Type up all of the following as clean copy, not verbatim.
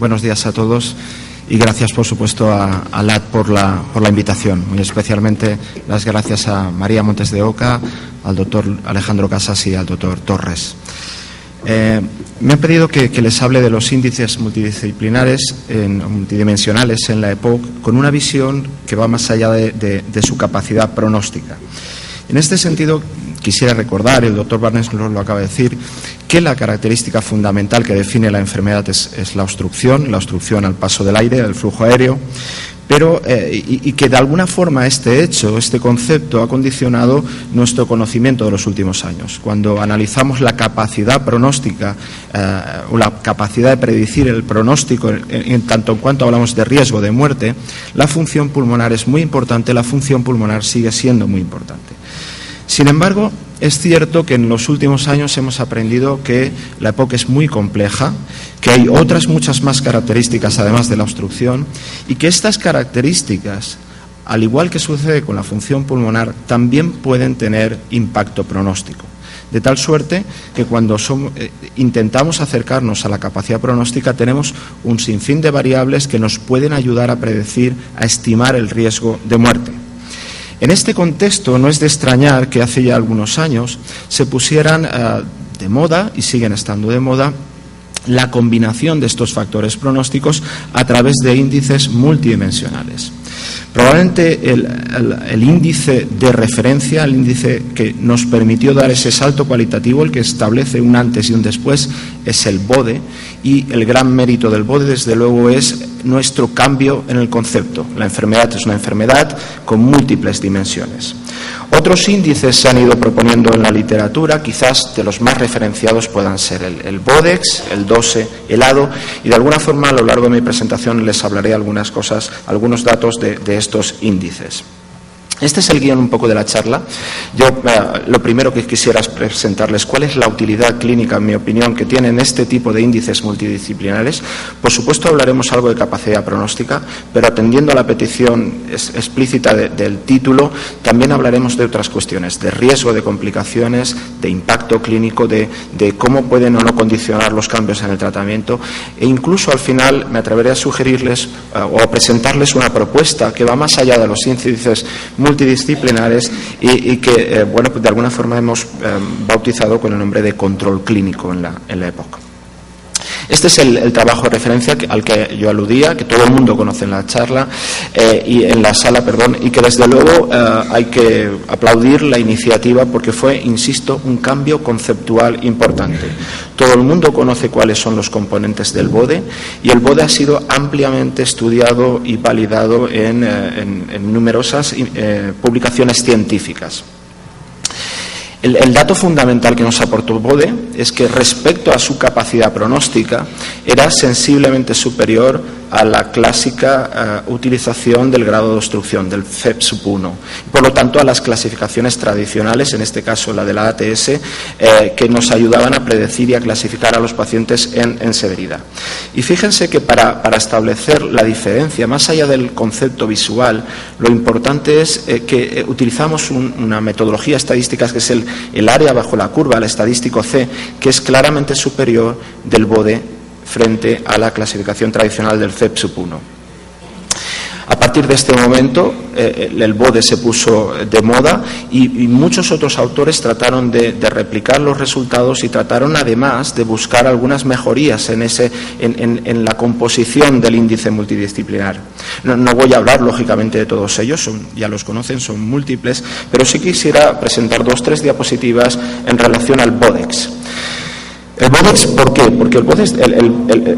Buenos días a todos y gracias, por supuesto, a LAD por la invitación. Muy especialmente las gracias a María Montes de Oca, al doctor Alejandro Casas y al doctor Torres. Me han pedido que les hable de los índices multidimensionales en la EPOC con una visión que va más allá de su capacidad pronóstica. En este sentido, quisiera recordar, el doctor Barnes lo acaba de decir, que la característica fundamental que define la enfermedad es la obstrucción al paso del aire, el flujo aéreo, pero y que de alguna forma este concepto ha condicionado nuestro conocimiento de los últimos años. Cuando analizamos la capacidad pronóstica o la capacidad de predecir el pronóstico en tanto en cuanto hablamos de riesgo de muerte, la función pulmonar es muy importante, la función pulmonar sigue siendo muy importante. Sin embargo, es cierto que en los últimos años hemos aprendido que la EPOC es muy compleja, que hay otras muchas más características además de la obstrucción y que estas características, al igual que sucede con la función pulmonar, también pueden tener impacto pronóstico. De tal suerte que cuando intentamos acercarnos a la capacidad pronóstica tenemos un sinfín de variables que nos pueden ayudar a predecir, a estimar el riesgo de muerte. En este contexto no es de extrañar que hace ya algunos años se pusieran de moda, y siguen estando de moda, la combinación de estos factores pronósticos a través de índices multidimensionales. Probablemente el índice de referencia, el índice que nos permitió dar ese salto cualitativo, el que establece un antes y un después, es el BODE, y el gran mérito del BODE, desde luego, es nuestro cambio en el concepto. La enfermedad es una enfermedad con múltiples dimensiones. Otros índices se han ido proponiendo en la literatura, quizás de los más referenciados puedan ser el BODEX, el DOSE, el ADO, y de alguna forma a lo largo de mi presentación les hablaré algunas cosas, algunos datos de estos índices. Este es el guión un poco de la charla. Yo lo primero que quisiera es presentarles cuál es la utilidad clínica, en mi opinión, que tienen este tipo de índices multidisciplinares. Por supuesto hablaremos algo de capacidad pronóstica, pero atendiendo a la petición explícita del título, también hablaremos de otras cuestiones, de riesgo de complicaciones, de impacto clínico, de cómo pueden o no condicionar los cambios en el tratamiento, e incluso al final me atreveré a sugerirles o a presentarles una propuesta que va más allá de los índices multidisciplinares y que, bueno, pues de alguna forma hemos bautizado con el nombre de control clínico en la EPOC. Este es el trabajo de referencia al que yo aludía, que todo el mundo conoce en la charla y en la sala, y que desde luego hay que aplaudir la iniciativa porque fue, insisto, un cambio conceptual importante. Todo el mundo conoce cuáles son los componentes del BODE y el BODE ha sido ampliamente estudiado y validado en numerosas publicaciones científicas. El dato fundamental que nos aportó el BODE es que respecto a su capacidad pronóstica era sensiblemente superior a la clásica utilización del grado de obstrucción, del FEP-1. Por lo tanto, a las clasificaciones tradicionales, en este caso la de la ATS, que nos ayudaban a predecir y a clasificar a los pacientes en severidad. Y fíjense que para establecer la diferencia, más allá del concepto visual, lo importante es que utilizamos una metodología estadística que es el área bajo la curva, el estadístico C, que es claramente superior del BODE frente a la clasificación tradicional del FEP-1. A partir de este momento, el BODE se puso de moda y muchos otros autores trataron de replicar los resultados y trataron además de buscar algunas mejorías en la composición del índice multidisciplinar. No voy a hablar, lógicamente, de todos ellos, ya los conocen, son múltiples, pero sí quisiera presentar 2 o 3 diapositivas en relación al BODEX. El BODEX, ¿por qué? Porque el BODEX,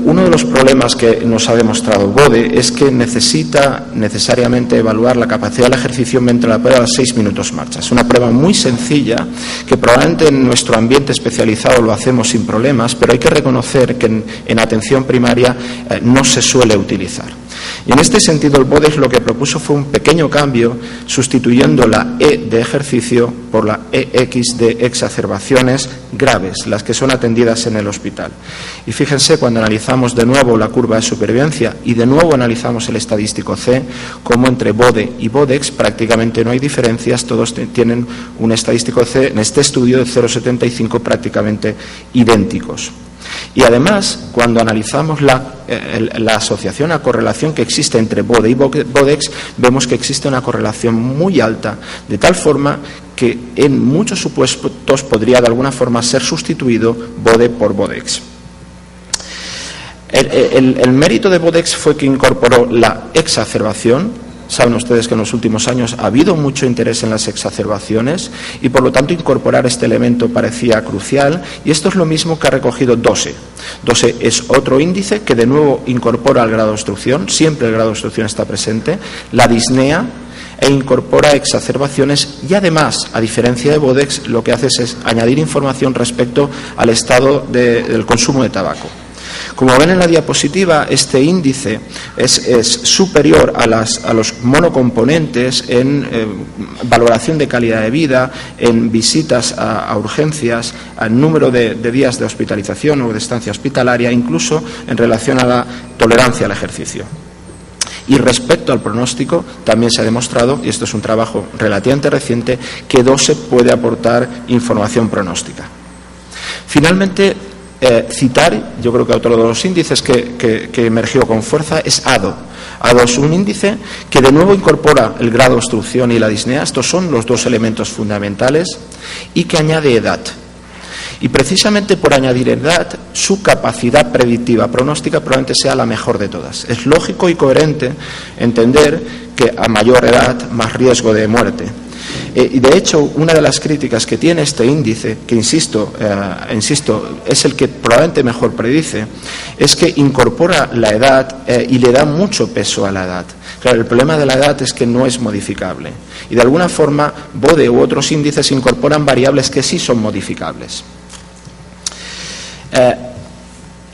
uno de los problemas que nos ha demostrado el BODE es que necesita necesariamente evaluar la capacidad del ejercicio mientras la prueba a 6 minutos marcha. Es una prueba muy sencilla que probablemente en nuestro ambiente especializado lo hacemos sin problemas, pero hay que reconocer que en atención primaria no se suele utilizar. Y en este sentido el BODEX lo que propuso fue un pequeño cambio sustituyendo la E de ejercicio por la EX de exacerbaciones graves, las que son atendidas en el hospital. Y fíjense, cuando analizamos de nuevo la curva de supervivencia y de nuevo analizamos el estadístico C, como entre BODE y BODEX prácticamente no hay diferencias, todos tienen un estadístico C en este estudio de 0,75 prácticamente idénticos. Y además, cuando analizamos la asociación, la correlación que existe entre BODE y BODEX, vemos que existe una correlación muy alta, de tal forma que en muchos supuestos podría de alguna forma ser sustituido BODE por BODEX. El mérito de BODEX fue que incorporó la exacerbación. Saben ustedes que en los últimos años ha habido mucho interés en las exacerbaciones y por lo tanto incorporar este elemento parecía crucial, y esto es lo mismo que ha recogido DOSE. DOSE es otro índice que de nuevo incorpora el grado de obstrucción, siempre el grado de obstrucción está presente, la disnea, e incorpora exacerbaciones y además, a diferencia de BODEX, lo que hace es añadir información respecto al estado del consumo de tabaco. Como ven en la diapositiva, este índice es superior a los monocomponentes en valoración de calidad de vida, en visitas a urgencias, al número de días de hospitalización o de estancia hospitalaria, incluso en relación a la tolerancia al ejercicio. Y respecto al pronóstico, también se ha demostrado, y esto es un trabajo relativamente reciente, que DOSE puede aportar información pronóstica. Finalmente, citar, yo creo que otro de los índices que emergió con fuerza es ADO. ADO es un índice que de nuevo incorpora el grado de obstrucción y la disnea, estos son los dos elementos fundamentales, y que añade edad. Y precisamente por añadir edad, su capacidad predictiva pronóstica probablemente sea la mejor de todas. Es lógico y coherente entender que a mayor edad, más riesgo de muerte. Y de hecho, una de las críticas que tiene este índice, que insisto, es el que probablemente mejor predice, es que incorpora la edad y le da mucho peso a la edad. Claro, el problema de la edad es que no es modificable. Y de alguna forma, BODE u otros índices incorporan variables que sí son modificables.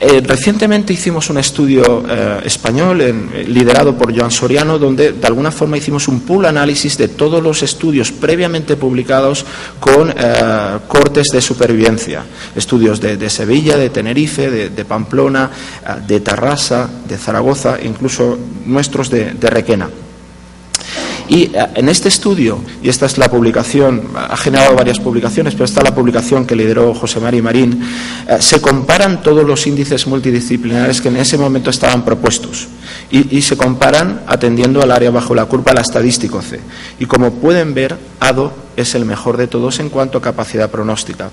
Recientemente hicimos un estudio español liderado por Joan Soriano, donde de alguna forma hicimos un pool análisis de todos los estudios previamente publicados con cortes de supervivencia. Estudios de Sevilla, de Tenerife, de Pamplona, de Tarrasa, de Zaragoza, incluso nuestros de Requena. Y en este estudio, y esta es la publicación, ha generado varias publicaciones, pero esta es la publicación que lideró José Mari Marín, se comparan todos los índices multidisciplinares que en ese momento estaban propuestos y se comparan atendiendo al área bajo la curva, la estadístico C. Y como pueden ver, ADO es el mejor de todos en cuanto a capacidad pronóstica,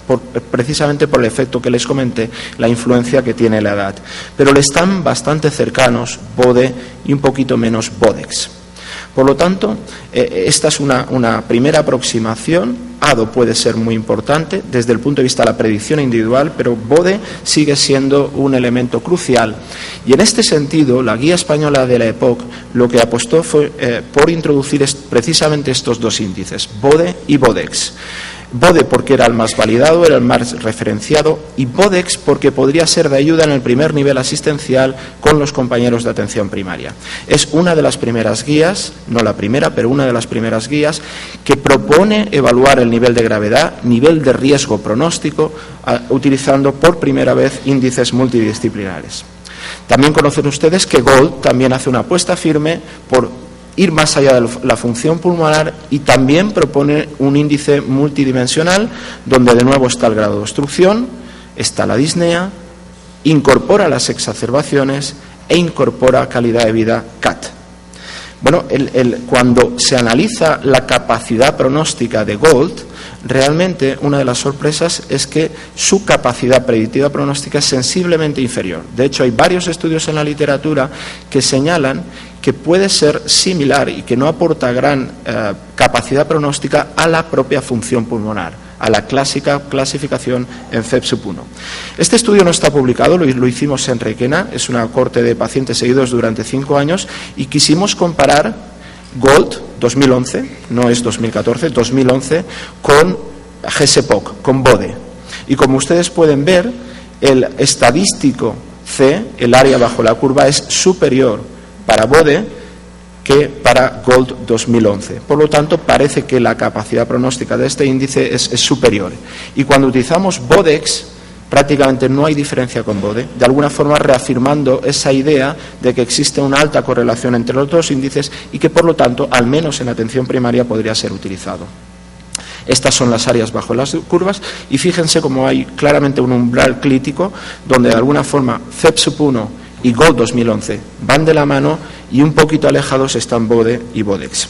precisamente por el efecto que les comenté, la influencia que tiene la edad. Pero le están bastante cercanos BODE y un poquito menos BODEX. Por lo tanto, esta es una primera aproximación. ADO puede ser muy importante desde el punto de vista de la predicción individual, pero BODE sigue siendo un elemento crucial. Y en este sentido, la guía española de la EPOC lo que apostó fue por introducir precisamente estos dos índices, BODE y BODEX. BODE porque era el más validado, era el más referenciado, y BODEX porque podría ser de ayuda en el primer nivel asistencial con los compañeros de atención primaria. Es una de las primeras guías, no la primera, pero una de las primeras guías que propone evaluar el nivel de gravedad, nivel de riesgo pronóstico, utilizando por primera vez índices multidisciplinares. También conocen ustedes que GOLD también hace una apuesta firme por ir más allá de la función pulmonar y también propone un índice multidimensional donde de nuevo está el grado de obstrucción, está la disnea, incorpora las exacerbaciones e incorpora calidad de vida CAT. Bueno, cuando se analiza la capacidad pronóstica de GOLD, realmente una de las sorpresas es que su capacidad predictiva pronóstica es sensiblemente inferior. De hecho, hay varios estudios en la literatura que señalan que puede ser similar y que no aporta gran capacidad pronóstica a la propia función pulmonar, a la clásica clasificación en FEP-1. Este estudio no está publicado, lo hicimos en Requena, es una cohorte de pacientes seguidos durante 5 años y quisimos comparar GOLD 2011, no es 2014, 2011, con GSPOC, con BODE. Y como ustedes pueden ver, el estadístico C, el área bajo la curva, es superior para BODE que para GOLD 2011. Por lo tanto, parece que la capacidad pronóstica de este índice es superior. Y cuando utilizamos BODEX, prácticamente no hay diferencia con BODE, de alguna forma reafirmando esa idea de que existe una alta correlación entre los dos índices y que, por lo tanto, al menos en atención primaria podría ser utilizado. Estas son las áreas bajo las curvas y fíjense cómo hay claramente un umbral crítico donde de alguna forma CEP sub 1 y Gold 2011 van de la mano y un poquito alejados están BODE y BODEX.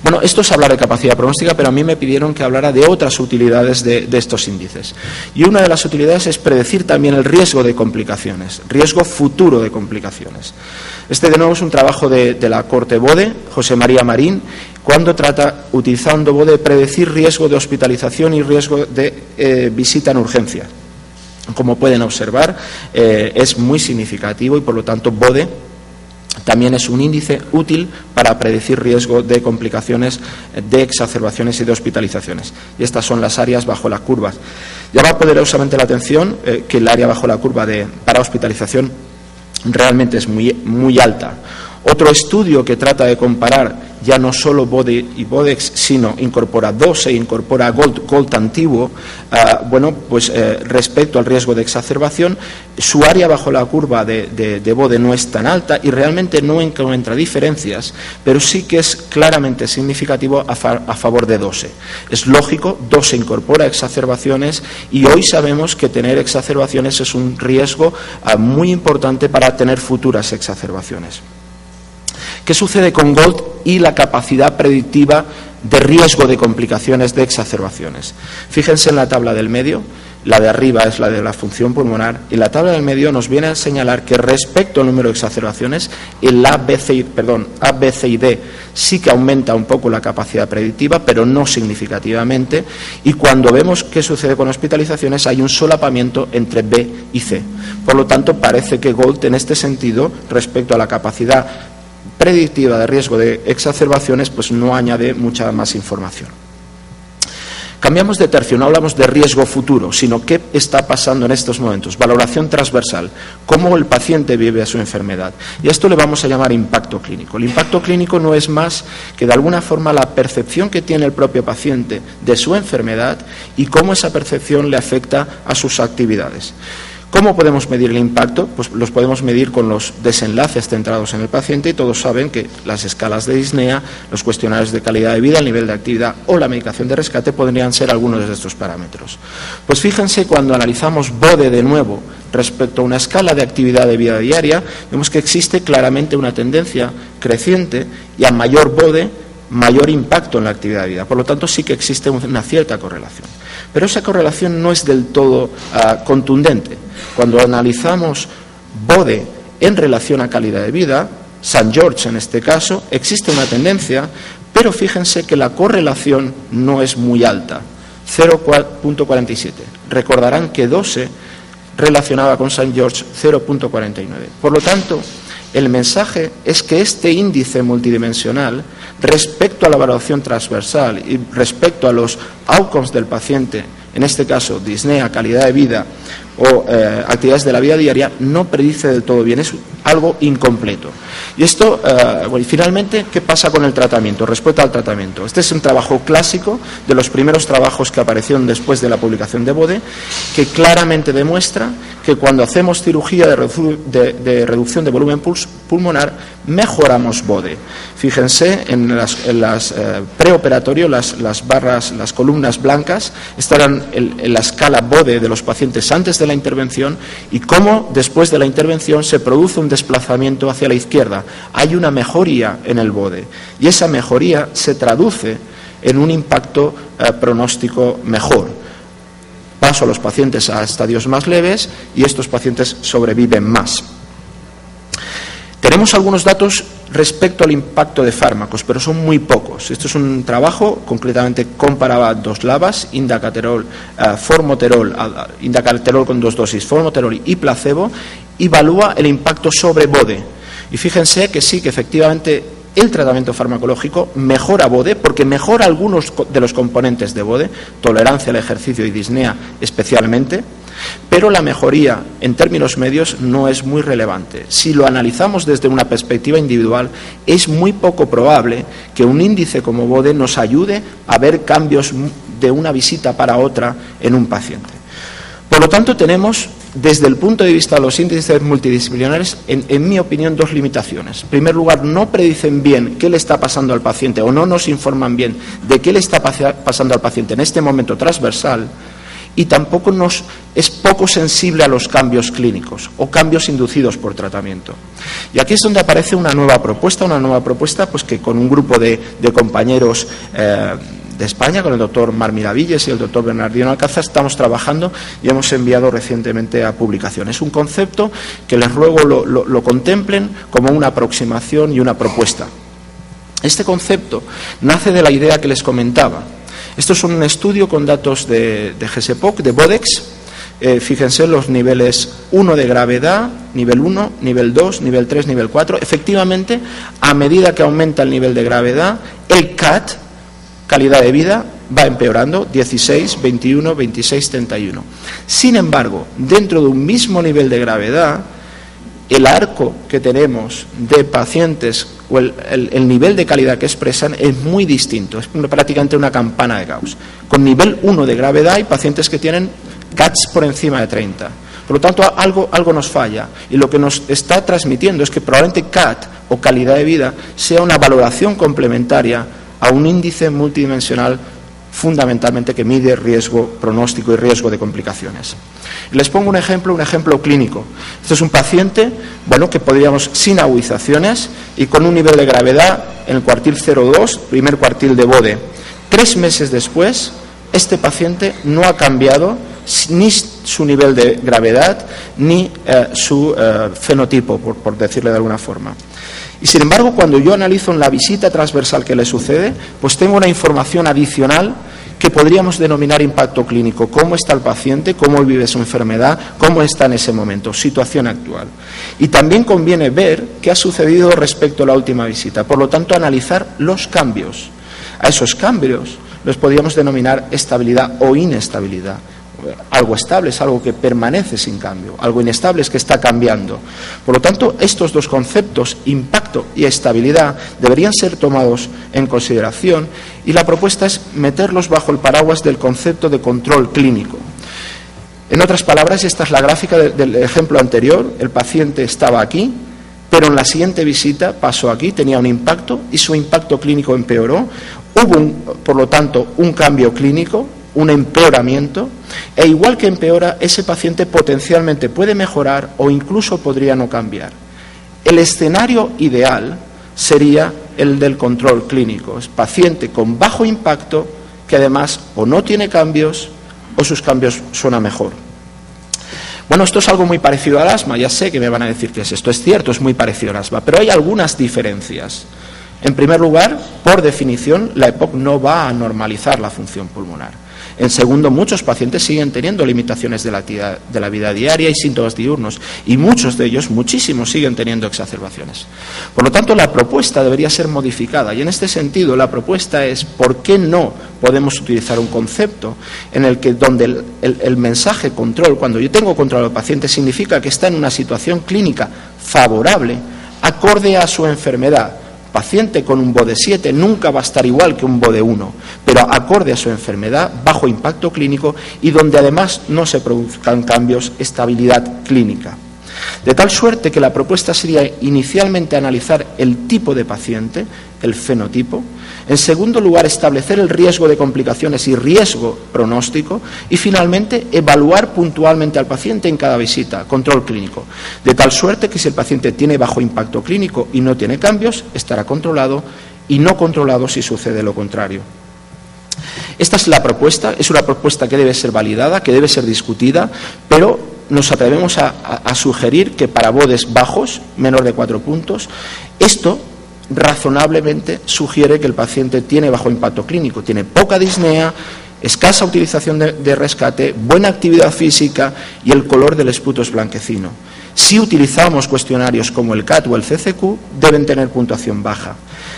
Bueno, esto es hablar de capacidad pronóstica, pero a mí me pidieron que hablara de otras utilidades de estos índices. Y una de las utilidades es predecir también el riesgo de complicaciones, riesgo futuro de complicaciones. Este, de nuevo, es un trabajo de la Corte BODE, José María Marín, cuando trata, utilizando BODE, predecir riesgo de hospitalización y riesgo de visita en urgencia. Como pueden observar, es muy significativo y, por lo tanto, BODE también es un índice útil para predecir riesgo de complicaciones, de exacerbaciones y de hospitalizaciones. Y estas son las áreas bajo la curva. Llama poderosamente la atención que el área bajo la curva para hospitalización realmente es muy alta. Otro estudio que trata de comparar ya no solo BODE y BODEX, sino incorpora DOSE, incorpora Gold antiguo, respecto al riesgo de exacerbación, su área bajo la curva de BODE no es tan alta y realmente no encuentra diferencias, pero sí que es claramente significativo a favor de DOSE. Es lógico, DOSE incorpora exacerbaciones y hoy sabemos que tener exacerbaciones es un riesgo muy importante para tener futuras exacerbaciones. ¿Qué sucede con Gold y la capacidad predictiva de riesgo de complicaciones de exacerbaciones? Fíjense en la tabla del medio, la de arriba es la de la función pulmonar y la tabla del medio nos viene a señalar que respecto al número de exacerbaciones, el A, B, C y D sí que aumenta un poco la capacidad predictiva, pero no significativamente, y cuando vemos qué sucede con hospitalizaciones hay un solapamiento entre B y C. Por lo tanto, parece que Gold en este sentido, respecto a la capacidad predictiva de riesgo de exacerbaciones, pues no añade mucha más información. Cambiamos de tercio, no hablamos de riesgo futuro, sino qué está pasando en estos momentos. Valoración transversal, cómo el paciente vive su enfermedad. Y a esto le vamos a llamar impacto clínico. El impacto clínico no es más que de alguna forma la percepción que tiene el propio paciente de su enfermedad y cómo esa percepción le afecta a sus actividades. ¿Cómo podemos medir el impacto? Pues los podemos medir con los desenlaces centrados en el paciente y todos saben que las escalas de disnea, los cuestionarios de calidad de vida, el nivel de actividad o la medicación de rescate podrían ser algunos de estos parámetros. Pues fíjense, cuando analizamos BODE de nuevo respecto a una escala de actividad de vida diaria, vemos que existe claramente una tendencia creciente y a mayor BODE, mayor impacto en la actividad de vida. Por lo tanto, sí que existe una cierta correlación. Pero esa correlación no es del todo contundente. Cuando analizamos BODE en relación a calidad de vida, St. George en este caso, existe una tendencia, pero fíjense que la correlación no es muy alta, 0.47. Recordarán que DOSE relacionaba con St. George 0.49. Por lo tanto, el mensaje es que este índice multidimensional, respecto a la evaluación transversal y respecto a los outcomes del paciente, en este caso disnea, calidad de vida o actividades de la vida diaria, no predice del todo bien, es algo incompleto. Y esto, y finalmente, ¿qué pasa con el tratamiento? Respecto al tratamiento. Este es un trabajo clásico, de los primeros trabajos que aparecieron después de la publicación de BODE, que claramente demuestra que cuando hacemos cirugía de reducción de volumen pulmonar, mejoramos BODE. Fíjense en las preoperatorio, las barras, las columnas blancas, estarán en la escala BODE de los pacientes antes de la intervención y cómo después de la intervención se produce un desplazamiento hacia la izquierda. Hay una mejoría en el BODE y esa mejoría se traduce en un impacto pronóstico mejor. Paso a los pacientes a estadios más leves y estos pacientes sobreviven más. Tenemos algunos datos respecto al impacto de fármacos, pero son muy pocos. Esto es un trabajo, concretamente comparaba dos lavas, indacaterol, formoterol, indacaterol con 2 dosis, formoterol y placebo, evalúa el impacto sobre BODE. Y fíjense que sí, que efectivamente el tratamiento farmacológico mejora BODE, porque mejora algunos de los componentes de BODE, tolerancia al ejercicio y disnea especialmente, pero la mejoría en términos medios no es muy relevante. Si lo analizamos desde una perspectiva individual, es muy poco probable que un índice como BODE nos ayude a ver cambios de una visita para otra en un paciente. Por lo tanto, tenemos desde el punto de vista de los índices multidisciplinares, en mi opinión, dos limitaciones. En primer lugar, no predicen bien qué le está pasando al paciente o no nos informan bien de qué le está pasando al paciente en este momento transversal, y tampoco es poco sensible a los cambios clínicos o cambios inducidos por tratamiento. Y aquí es donde aparece una nueva propuesta pues que con un grupo de compañeros de España, con el doctor Marc Miravilles y el doctor Bernardino Alcázar, estamos trabajando y hemos enviado recientemente a publicación. Es un concepto que les ruego lo contemplen como una aproximación y una propuesta. Este concepto nace de la idea que les comentaba. Esto es un estudio con datos de GSPOC, de Bodex. Fíjense los niveles 1 de gravedad, nivel 1, nivel 2, nivel 3, nivel 4. Efectivamente, a medida que aumenta el nivel de gravedad, el CAT, calidad de vida, va empeorando, 16, 21, 26, 31. Sin embargo, dentro de un mismo nivel de gravedad, el arco que tenemos de pacientes o el nivel de calidad que expresan es muy distinto, es prácticamente una campana de Gauss. Con nivel 1 de gravedad hay pacientes que tienen CATs por encima de 30. Por lo tanto, algo nos falla, y lo que nos está transmitiendo es que probablemente CAT o calidad de vida sea una valoración complementaria a un índice multidimensional fundamentalmente que mide riesgo pronóstico y riesgo de complicaciones. Les pongo un ejemplo clínico. Este es un paciente, que podríamos sin agudizaciones y con un nivel de gravedad en el cuartil 0,2, primer cuartil de Bode. 3 meses después, este paciente no ha cambiado ni su nivel de gravedad ni su fenotipo, por decirle de alguna forma. Y sin embargo, cuando yo analizo en la visita transversal que le sucede, pues tengo una información adicional que podríamos denominar impacto clínico. Cómo está el paciente, cómo vive su enfermedad, cómo está en ese momento, situación actual. Y también conviene ver qué ha sucedido respecto a la última visita. Por lo tanto, analizar los cambios. A esos cambios los podríamos denominar estabilidad o inestabilidad. Algo estable es algo que permanece sin cambio, algo inestable es que está cambiando. Por lo tanto, estos dos conceptos, impacto y estabilidad, deberían ser tomados en consideración, y la propuesta es meterlos bajo el paraguas del concepto de control clínico. En otras palabras, esta es la gráfica del ejemplo anterior. El paciente estaba aquí, pero en la siguiente visita pasó aquí, tenía un impacto y su impacto clínico empeoró. Hubo, por lo tanto, un cambio clínico, un empeoramiento, e igual que empeora, ese paciente potencialmente puede mejorar o incluso podría no cambiar. El escenario ideal sería el del control clínico, es paciente con bajo impacto que además o no tiene cambios o sus cambios son a mejor. Bueno, esto es algo muy parecido al asma, ya sé que me van a decir que esto es cierto, es muy parecido al asma, pero hay algunas diferencias. En primer lugar, por definición, la EPOC no va a normalizar la función pulmonar. En segundo, muchos pacientes siguen teniendo limitaciones de la vida diaria y síntomas diurnos, y muchos de ellos, muchísimos, siguen teniendo exacerbaciones. Por lo tanto, la propuesta debería ser modificada, y en este sentido la propuesta es ¿por qué no podemos utilizar un concepto en el que donde el mensaje control, cuando yo tengo control al paciente, significa que está en una situación clínica favorable, acorde a su enfermedad? Paciente con un BODE 7 nunca va a estar igual que un BODE 1, pero acorde a su enfermedad, bajo impacto clínico, y donde además no se produzcan cambios, estabilidad clínica. De tal suerte que la propuesta sería inicialmente analizar el tipo de paciente, el fenotipo. En segundo lugar, establecer el riesgo de complicaciones y riesgo pronóstico. Y finalmente, evaluar puntualmente al paciente en cada visita, control clínico. De tal suerte que si el paciente tiene bajo impacto clínico y no tiene cambios, estará controlado, y no controlado si sucede lo contrario. Esta es la propuesta, es una propuesta que debe ser validada, que debe ser discutida, pero nos atrevemos a sugerir que para BODES bajos, menor de 4 puntos, esto razonablemente sugiere que el paciente tiene bajo impacto clínico, tiene poca disnea, escasa utilización de rescate, buena actividad física y el color del esputo es blanquecino. Si utilizamos cuestionarios como el CAT o el CCQ, deben tener puntuación baja.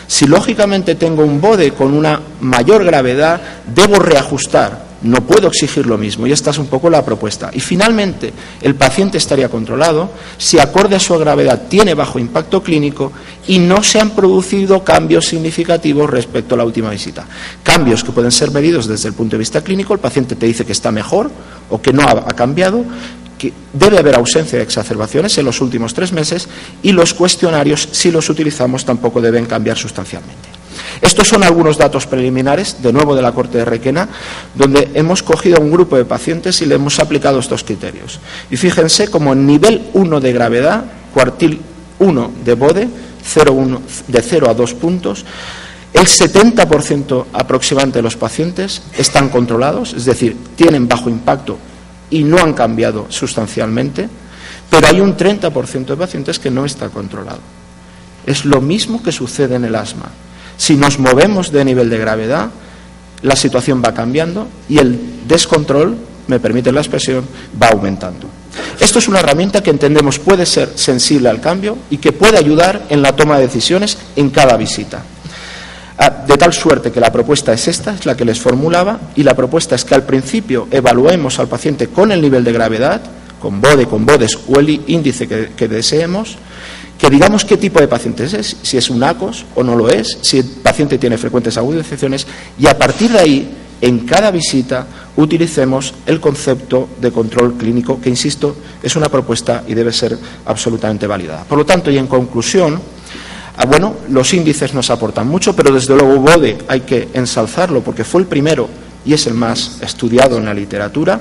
Si lógicamente tengo un BODE con una mayor gravedad, debo reajustar, no puedo exigir lo mismo, y esta es un poco la propuesta. Y finalmente, el paciente estaría controlado si acorde a su gravedad tiene bajo impacto clínico y no se han producido cambios significativos respecto a la última visita. Cambios que pueden ser medidos desde el punto de vista clínico, el paciente te dice que está mejor o que no ha cambiado, que debe haber ausencia de exacerbaciones en los últimos 3 meses y los cuestionarios, si los utilizamos, tampoco deben cambiar sustancialmente. Estos son algunos datos preliminares, de nuevo de la Corte de Requena, donde hemos cogido a un grupo de pacientes y le hemos aplicado estos criterios. Y fíjense como en nivel 1 de gravedad, cuartil 1 de Bode, de 0 a 2 puntos, el 70% aproximadamente de los pacientes están controlados, es decir, tienen bajo impacto y no han cambiado sustancialmente, pero hay un 30% de pacientes que no está controlado. Es lo mismo que sucede en el asma. Si nos movemos de nivel de gravedad, la situación va cambiando y el descontrol, me permite la expresión, va aumentando. Esto es una herramienta que entendemos puede ser sensible al cambio y que puede ayudar en la toma de decisiones en cada visita. De tal suerte que la propuesta es esta, es la que les formulaba, y la propuesta es que al principio evaluemos al paciente con el nivel de gravedad, con BODE, con BODES o el índice que deseemos, que digamos qué tipo de paciente es, si es un ACOS o no lo es, si el paciente tiene frecuentes agudizaciones, y a partir de ahí, en cada visita, utilicemos el concepto de control clínico, que, insisto, es una propuesta y debe ser absolutamente validada. Por lo tanto, y en conclusión, bueno, los índices nos aportan mucho, pero desde luego BODE hay que ensalzarlo porque fue el primero y es el más estudiado en la literatura.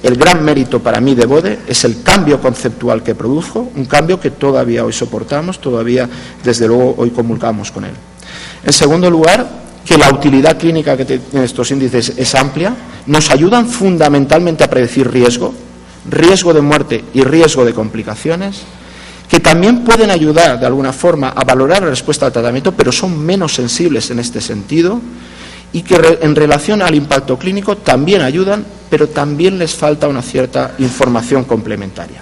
El gran mérito para mí de BODE es el cambio conceptual que produjo, un cambio que todavía hoy soportamos, todavía desde luego hoy comulgamos con él. En segundo lugar, que la utilidad clínica que tienen estos índices es amplia, nos ayudan fundamentalmente a predecir riesgo de muerte y riesgo de complicaciones, que también pueden ayudar de alguna forma a valorar la respuesta al tratamiento, pero son menos sensibles en este sentido, y que en relación al impacto clínico también ayudan, pero también les falta una cierta información complementaria.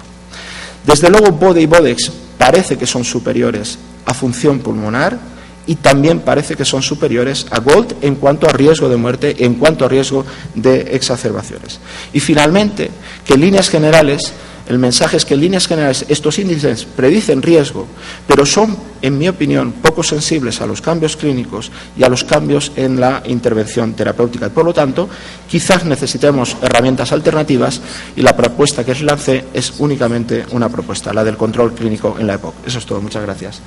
Desde luego, BODE y BODEX parece que son superiores a función pulmonar y también parece que son superiores a GOLD en cuanto a riesgo de muerte, en cuanto a riesgo de exacerbaciones. Y finalmente, que en líneas generales, el mensaje es que en líneas generales estos índices predicen riesgo, pero son, en mi opinión, poco sensibles a los cambios clínicos y a los cambios en la intervención terapéutica. Por lo tanto, quizás necesitemos herramientas alternativas y la propuesta que les lancé es únicamente una propuesta, la del control clínico en la EPOC. Eso es todo. Muchas gracias.